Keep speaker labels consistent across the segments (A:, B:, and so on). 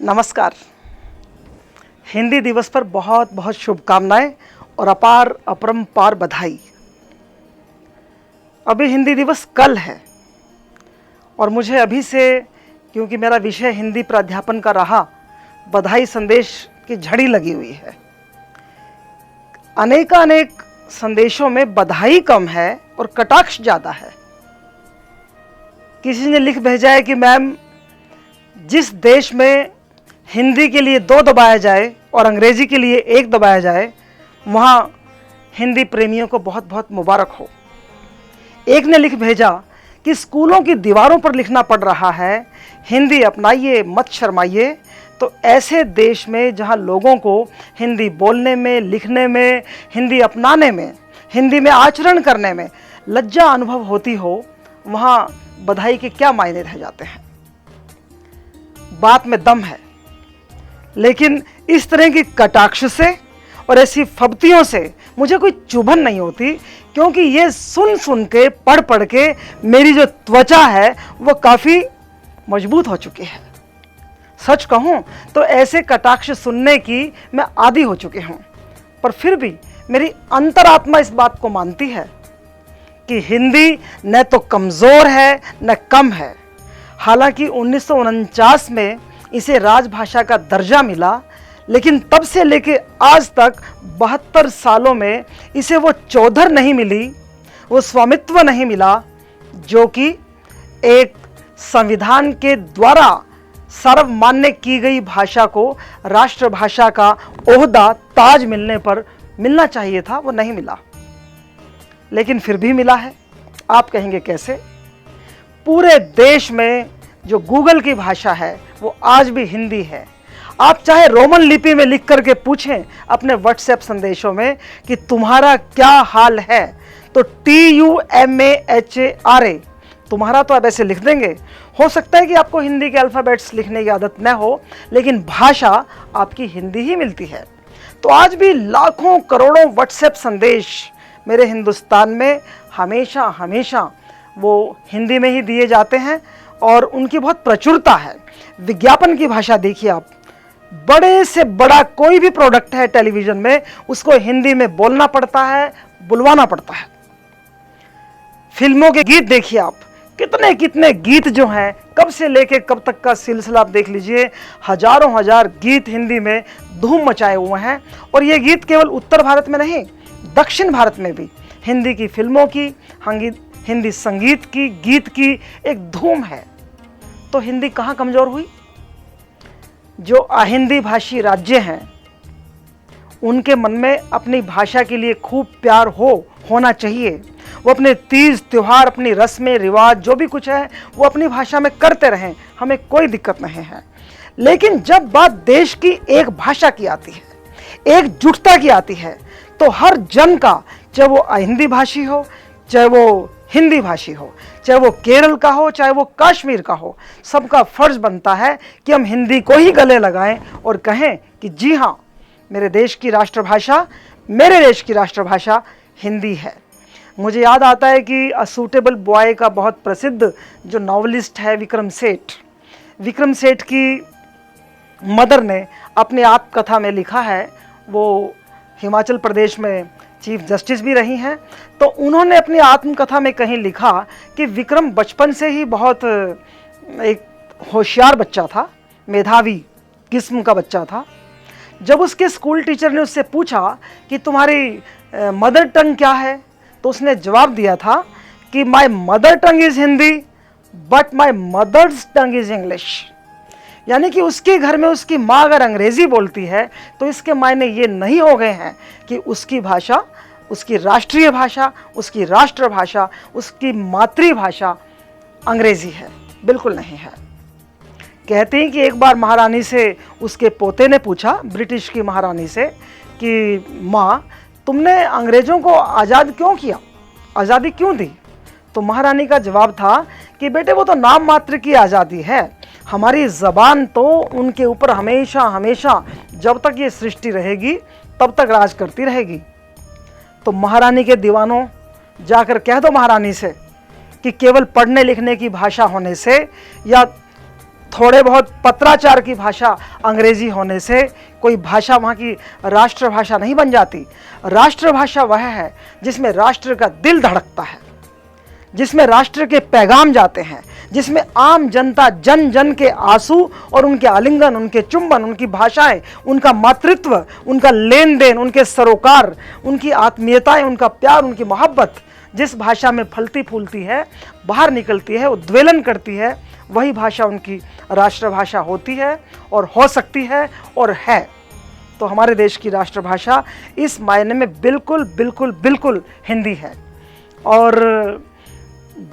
A: नमस्कार। हिंदी दिवस पर बहुत बहुत शुभकामनाएं और अपार अपरंपार बधाई। अभी हिंदी दिवस कल है और मुझे अभी से, क्योंकि मेरा विषय हिंदी प्राध्यापन का रहा, बधाई संदेश की झड़ी लगी हुई है। अनेकानेक संदेशों में बधाई कम है और कटाक्ष ज़्यादा है। किसी ने लिख भेजा है कि मैम, जिस देश में हिंदी के लिए 2 दबाया जाए और अंग्रेजी के लिए 1 दबाया जाए, वहाँ हिंदी प्रेमियों को बहुत बहुत मुबारक हो। एक ने लिख भेजा कि स्कूलों की दीवारों पर लिखना पड़ रहा है, हिंदी अपनाइए, मत शर्माइए। तो ऐसे देश में जहाँ लोगों को हिंदी बोलने में, लिखने में, हिंदी अपनाने में, हिंदी में आचरण करने में लज्जा अनुभव होती हो, वहाँ बधाई के क्या मायने रह जाते हैं। बात में दम है, लेकिन इस तरह की कटाक्ष से और ऐसी फब्तियों से मुझे कोई चुभन नहीं होती, क्योंकि ये सुन सुन के, पढ़ पढ़ के मेरी जो त्वचा है वो काफ़ी मजबूत हो चुकी है। सच कहूँ तो ऐसे कटाक्ष सुनने की मैं आदी हो चुकी हूँ, पर फिर भी मेरी अंतरात्मा इस बात को मानती है कि हिंदी न तो कमज़ोर है न कम है। हालांकि 1949 में इसे राजभाषा का दर्जा मिला, लेकिन तब से लेके आज तक 72 सालों में इसे वो चौधर नहीं मिली, वो स्वामित्व नहीं मिला जो कि एक संविधान के द्वारा सर्वमान्य की गई भाषा को राष्ट्रभाषा का ओहदा, ताज मिलने पर मिलना चाहिए था। वो नहीं मिला, लेकिन फिर भी मिला है। आप कहेंगे कैसे? पूरे देश में जो गूगल की भाषा है वो आज भी हिंदी है। आप चाहे रोमन लिपि में लिख करके पूछें अपने व्हाट्सएप संदेशों में कि तुम्हारा क्या हाल है, तो TUMAHARA तुम्हारा तो आप ऐसे लिख देंगे। हो सकता है कि आपको हिंदी के अल्फ़ाबेट्स लिखने की आदत न हो, लेकिन भाषा आपकी हिंदी ही मिलती है। तो आज भी लाखों करोड़ों व्हाट्सएप संदेश मेरे हिंदुस्तान में हमेशा हमेशा वो हिंदी में ही दिए जाते हैं और उनकी बहुत प्रचुरता है। विज्ञापन की भाषा देखिए आप, बड़े से बड़ा कोई भी प्रोडक्ट है टेलीविज़न में, उसको हिंदी में बोलना पड़ता है, बुलवाना पड़ता है। फिल्मों के गीत देखिए आप, कितने कितने गीत जो हैं, कब से लेके कब तक का सिलसिला आप देख लीजिए, हजारों हजार गीत हिंदी में धूम मचाए हुए हैं। और ये गीत केवल उत्तर भारत में नहीं, दक्षिण भारत में भी हिंदी की फिल्मों की, हिंदी संगीत की, गीत की एक धूम है। तो हिंदी कहाँ कमज़ोर हुई? जो अहिंदी भाषी राज्य हैं उनके मन में अपनी भाषा के लिए खूब प्यार होना चाहिए। वो अपने तीज त्योहार, अपनी रस्में रिवाज, जो भी कुछ है वो अपनी भाषा में करते रहें, हमें कोई दिक्कत नहीं है। लेकिन जब बात देश की एक भाषा की आती है, एकजुटता की आती है, तो हर जन का, चाहे वो अहिंदी भाषी हो, चाहे वो हिंदी भाषी हो, चाहे वो केरल का हो, चाहे वो कश्मीर का हो, सबका फर्ज बनता है कि हम हिंदी को ही गले लगाएं और कहें कि जी हाँ, मेरे देश की राष्ट्रभाषा हिंदी है। मुझे याद आता है कि अ सूटेबल बॉय का बहुत प्रसिद्ध जो नॉवलिस्ट है विक्रम सेठ की मदर ने अपनी आत्मकथा में लिखा है, वो हिमाचल प्रदेश में चीफ जस्टिस भी रही हैं, तो उन्होंने अपनी आत्मकथा में कहीं लिखा कि विक्रम बचपन से ही बहुत एक होशियार बच्चा था, मेधावी किस्म का बच्चा था। जब उसके स्कूल टीचर ने उससे पूछा कि तुम्हारी मदर टंग क्या है, तो उसने जवाब दिया था कि my mother tongue is Hindi but my mother's tongue is English. यानी कि उसके घर में उसकी माँ अगर अंग्रेज़ी बोलती है तो इसके मायने ये नहीं हो गए हैं कि उसकी भाषा, उसकी राष्ट्रीय भाषा, उसकी राष्ट्रभाषा, उसकी मातृभाषा अंग्रेज़ी है। बिल्कुल नहीं है। कहते हैं कि एक बार महारानी से उसके पोते ने पूछा, ब्रिटिश की महारानी से, कि माँ, तुमने अंग्रेज़ों को आज़ाद क्यों किया, आज़ादी क्यों दी? तो महारानी का जवाब था कि बेटे, वो तो नाम मात्र की आज़ादी है, हमारी ज़बान तो उनके ऊपर हमेशा हमेशा जब तक ये सृष्टि रहेगी तब तक राज करती रहेगी। तो महारानी के दीवानों, जाकर कह दो महारानी से कि केवल पढ़ने लिखने की भाषा होने से या थोड़े बहुत पत्राचार की भाषा अंग्रेजी होने से कोई भाषा वहाँ की राष्ट्रभाषा नहीं बन जाती। राष्ट्रभाषा वह है जिसमें राष्ट्र का दिल धड़कता है, जिसमें राष्ट्र के पैगाम जाते हैं, जिसमें आम जनता जन जन के आंसू और उनके आलिंगन, उनके चुंबन, उनकी भाषाएं, उनका मातृत्व, उनका लेन देन, उनके सरोकार, उनकी आत्मीयताएं, उनका प्यार, उनकी मोहब्बत जिस भाषा में फलती फूलती है, बाहर निकलती है, उद्वेलन करती है, वही भाषा उनकी राष्ट्रभाषा होती है और हो सकती है और है। तो हमारे देश की राष्ट्रभाषा इस मायने में बिल्कुल बिल्कुल बिल्कुल हिंदी है। और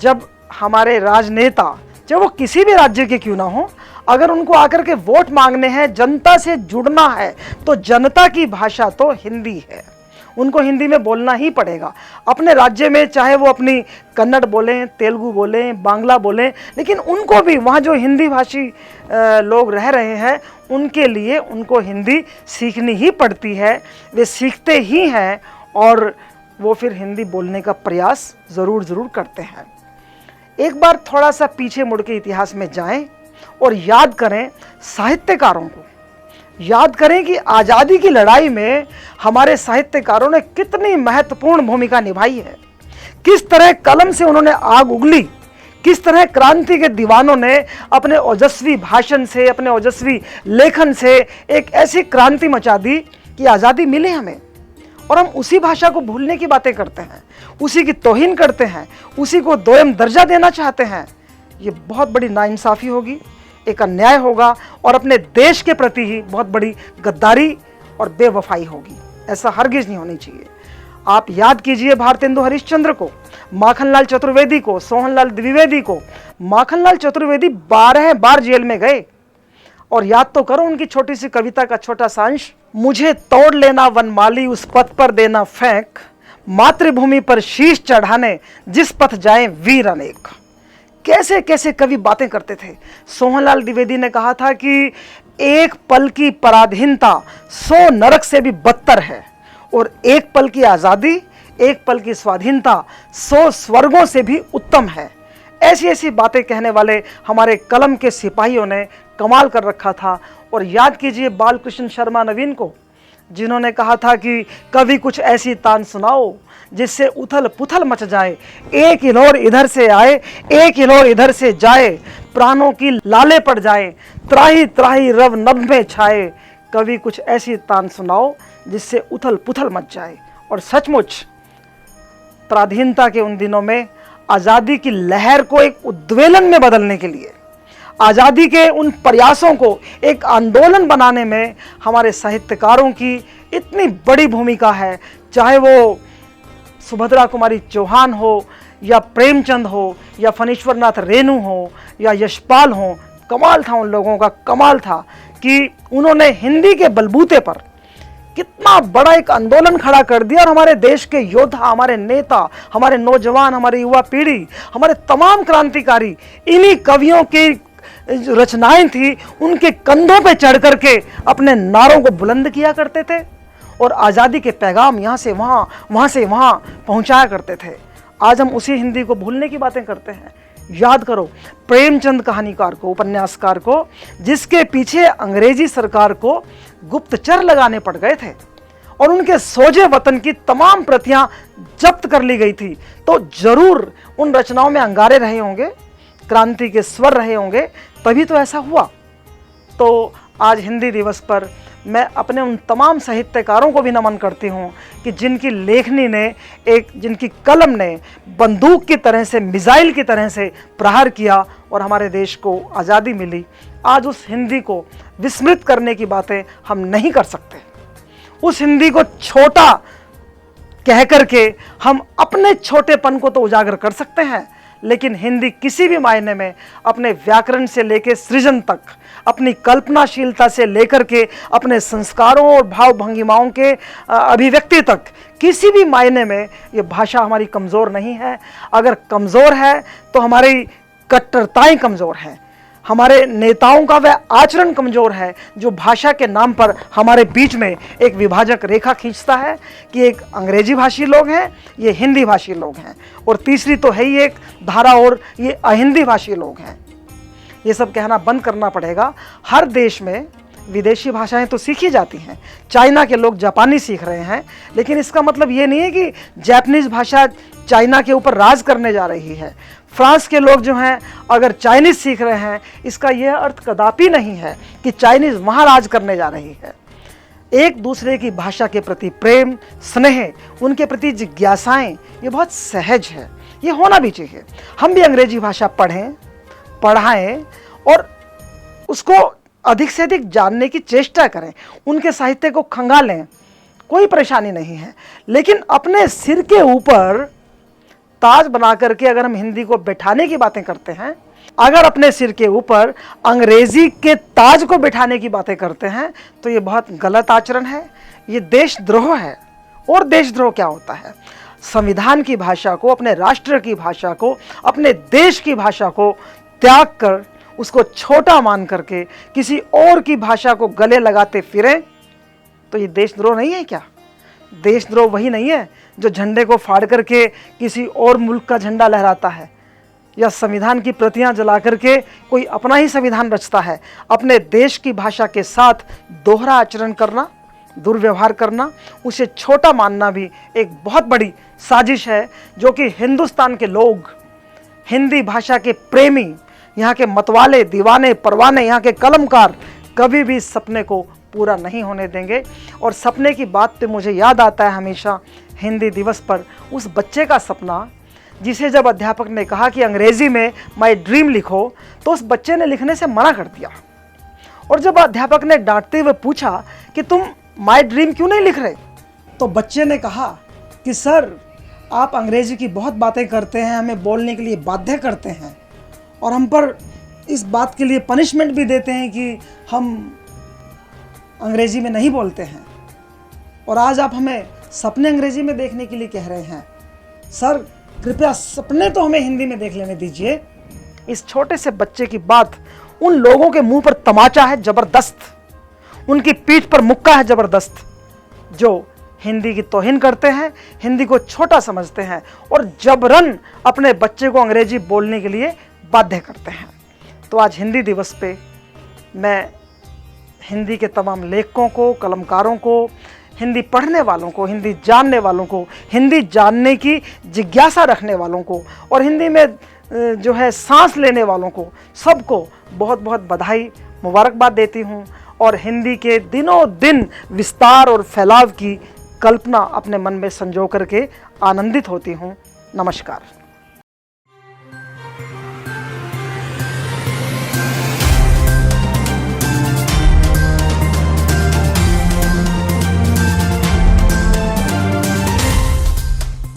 A: जब हमारे राजनेता, चाहे वो किसी भी राज्य के क्यों ना हो, अगर उनको आकर के वोट मांगने हैं, जनता से जुड़ना है, तो जनता की भाषा तो हिंदी है। उनको हिंदी में बोलना ही पड़ेगा। अपने राज्य में चाहे वो अपनी कन्नड़ बोलें, तेलुगु बोलें, बांग्ला बोलें, लेकिन उनको भी वहाँ जो हिंदी भाषी लोग रह रहे हैं उनके लिए उनको हिंदी सीखनी ही पड़ती है। वे सीखते ही हैं और वो फिर हिंदी बोलने का प्रयास ज़रूर करते हैं। एक बार थोड़ा सा पीछे मुड़ के इतिहास में जाएं और याद करें साहित्यकारों को, याद करें कि आज़ादी की लड़ाई में हमारे साहित्यकारों ने कितनी महत्वपूर्ण भूमिका निभाई है। किस तरह कलम से उन्होंने आग उगली, किस तरह क्रांति के दीवानों ने अपने ओजस्वी भाषण से, अपने ओजस्वी लेखन से एक ऐसी क्रांति मचा दी कि आज़ादी मिली हमें। और हम उसी भाषा को भूलने की बातें करते हैं, उसी की तौहीन करते हैं, उसी को दोयम दर्जा देना चाहते हैं। ये बहुत बड़ी नाइंसाफ़ी होगी, एक अन्याय होगा और अपने देश के प्रति ही बहुत बड़ी गद्दारी और बेवफाई होगी। ऐसा हरगिज़ नहीं होनी चाहिए। आप याद कीजिए भारतेंदु हरिश्चंद्र को, माखनलाल चतुर्वेदी को, सोहनलाल द्विवेदी को। माखनलाल चतुर्वेदी 12 बार जेल में गए। और याद तो करो उनकी छोटी सी कविता का छोटा सा अंश, मुझे तोड़ लेना वनमाली उस पथ पर देना फेंक, मातृभूमि पर शीश चढ़ाने जिस पथ जाएं वीर अनेक। कैसे कैसे कवि बातें करते थे। सोहनलाल द्विवेदी ने कहा था कि एक पल की पराधीनता 100 नरक से भी बदतर है और एक पल की आज़ादी, एक पल की स्वाधीनता 100 स्वर्गों से भी उत्तम है। ऐसी ऐसी बातें कहने वाले हमारे कलम के सिपाहियों ने कमाल कर रखा था। और याद कीजिए बालकृष्ण शर्मा नवीन को, जिन्होंने कहा था कि कभी कुछ ऐसी तान सुनाओ जिससे उथल पुथल मच जाए, एक हिलोर इधर से आए, एक हिलोर इधर से जाए, प्राणों की लाले पड़ जाए, त्राही त्राही रव नभ में छाए, कभी कुछ ऐसी तान सुनाओ जिससे उथल पुथल मच जाए। और सचमुच पराधीनता के उन दिनों में आज़ादी की लहर को एक उद्वेलन में बदलने के लिए, आज़ादी के उन प्रयासों को एक आंदोलन बनाने में हमारे साहित्यकारों की इतनी बड़ी भूमिका है। चाहे वो सुभद्रा कुमारी चौहान हो या प्रेमचंद हो या फणीश्वरनाथ रेणु हो या यशपाल हो, कमाल था उन लोगों का। कमाल था कि उन्होंने हिंदी के बलबूते पर कितना बड़ा एक आंदोलन खड़ा कर दिया। और हमारे देश के योद्धा, हमारे नेता, हमारे नौजवान, हमारी युवा पीढ़ी, हमारे तमाम क्रांतिकारी इन्हीं कवियों की रचनाएं थी, उनके कंधों पे चढ़ करके अपने नारों को बुलंद किया करते थे और आज़ादी के पैगाम यहाँ से वहाँ, वहाँ से वहाँ पहुँचाया करते थे। आज हम उसी हिंदी को भूलने की बातें करते हैं। याद करो प्रेमचंद कहानीकार को, उपन्यासकार को, जिसके पीछे अंग्रेजी सरकार को गुप्तचर लगाने पड़ गए थे और उनके सोजे वतन की तमाम प्रतियां जब्त कर ली गई थी। तो जरूर उन रचनाओं में अंगारे रहे होंगे, क्रांति के स्वर रहे होंगे, तभी तो ऐसा हुआ। तो आज हिंदी दिवस पर मैं अपने उन तमाम साहित्यकारों को भी नमन करती हूँ कि जिनकी लेखनी ने, जिनकी कलम ने बंदूक की तरह से, मिसाइल की तरह से प्रहार किया और हमारे देश को आज़ादी मिली। आज उस हिंदी को विस्मृत करने की बातें हम नहीं कर सकते। उस हिंदी को छोटा कह करके हम अपने छोटेपन को तो उजागर कर सकते हैं, लेकिन हिंदी किसी भी मायने में अपने व्याकरण से लेकर सृजन तक, अपनी कल्पनाशीलता से लेकर के अपने संस्कारों और भाव भंगिमाओं के अभिव्यक्ति तक, किसी भी मायने में ये भाषा हमारी कमज़ोर नहीं है। अगर कमज़ोर है तो हमारी कट्टरताएं कमज़ोर हैं, हमारे नेताओं का वह आचरण कमज़ोर है जो भाषा के नाम पर हमारे बीच में एक विभाजक रेखा खींचता है कि एक अंग्रेजी भाषी लोग हैं, ये हिंदी भाषी लोग हैं, और तीसरी तो है ही एक धारा और ये अहिंदी भाषी लोग हैं। ये सब कहना बंद करना पड़ेगा। हर देश में विदेशी भाषाएं तो सीखी जाती हैं, चाइना के लोग जापानी सीख रहे हैं, लेकिन इसका मतलब ये नहीं है कि जापानीज भाषा चाइना के ऊपर राज करने जा रही है। फ्रांस के लोग जो हैं अगर चाइनीज़ सीख रहे हैं, इसका यह अर्थ कदापि नहीं है कि चाइनीज़ वहाँ राज करने जा रही है। एक दूसरे की भाषा के प्रति प्रेम, स्नेह, उनके प्रति जिज्ञासाएं, ये बहुत सहज है, ये होना भी चाहिए। हम भी अंग्रेजी भाषा पढ़ें, पढ़ाएं और उसको अधिक से अधिक जानने की चेष्टा करें, उनके साहित्य को खंगालें, कोई परेशानी नहीं है। लेकिन अपने सिर के ऊपर ताज बना करके अगर हम हिंदी को बैठाने की बातें करते हैं, अगर अपने सिर के ऊपर अंग्रेजी के ताज को बैठाने की बातें करते हैं, तो ये बहुत गलत आचरण है, ये देशद्रोह है। और देशद्रोह क्या होता है? संविधान की भाषा को, अपने राष्ट्र की भाषा को, अपने देश की भाषा को त्याग कर, उसको छोटा मान करके किसी और की भाषा को गले लगाते फिरें, तो ये देशद्रोह नहीं है क्या? देशद्रोह वही नहीं है जो झंडे को फाड़ करके किसी और मुल्क का झंडा लहराता है, या संविधान की प्रतियां जला करके कोई अपना ही संविधान रचता है। अपने देश की भाषा के साथ दोहरा आचरण करना, दुर्व्यवहार करना, उसे छोटा मानना भी एक बहुत बड़ी साजिश है, जो कि हिंदुस्तान के लोग, हिंदी भाषा के प्रेमी, यहाँ के मतवाले, दीवाने, परवाने, यहाँ के कलमकार कभी भी सपने को पूरा नहीं होने देंगे। और सपने की बात पे मुझे याद आता है हमेशा हिंदी दिवस पर उस बच्चे का सपना, जिसे जब अध्यापक ने कहा कि अंग्रेज़ी में माई ड्रीम लिखो, तो उस बच्चे ने लिखने से मना कर दिया। और जब अध्यापक ने डांटते हुए पूछा कि तुम माई ड्रीम क्यों नहीं लिख रहे, तो बच्चे ने कहा कि सर, आप अंग्रेज़ी की बहुत बातें करते हैं, हमें बोलने के लिए बाध्य करते हैं, और हम पर इस बात के लिए पनिशमेंट भी देते हैं कि हम अंग्रेज़ी में नहीं बोलते हैं, और आज आप हमें सपने अंग्रेज़ी में देखने के लिए कह रहे हैं। सर, कृपया सपने तो हमें हिंदी में देख लेने दीजिए। इस छोटे से बच्चे की बात उन लोगों के मुंह पर तमाचा है जबरदस्त, उनकी पीठ पर मुक्का है जबरदस्त, जो हिंदी की तौहीन करते हैं, हिंदी को छोटा समझते हैं और जबरन अपने बच्चे को अंग्रेजी बोलने के लिए बाध्य करते हैं। तो आज हिंदी दिवस पे मैं हिंदी के तमाम लेखकों को, कलमकारों को, हिंदी पढ़ने वालों को, हिंदी जानने वालों को, हिंदी जानने की जिज्ञासा रखने वालों को और हिंदी में जो है सांस लेने वालों को, सबको बहुत बहुत बधाई, मुबारकबाद देती हूँ। और हिंदी के दिनों दिन विस्तार और फैलाव की कल्पना अपने मन में संजो करके आनंदित होती हूँ। नमस्कार।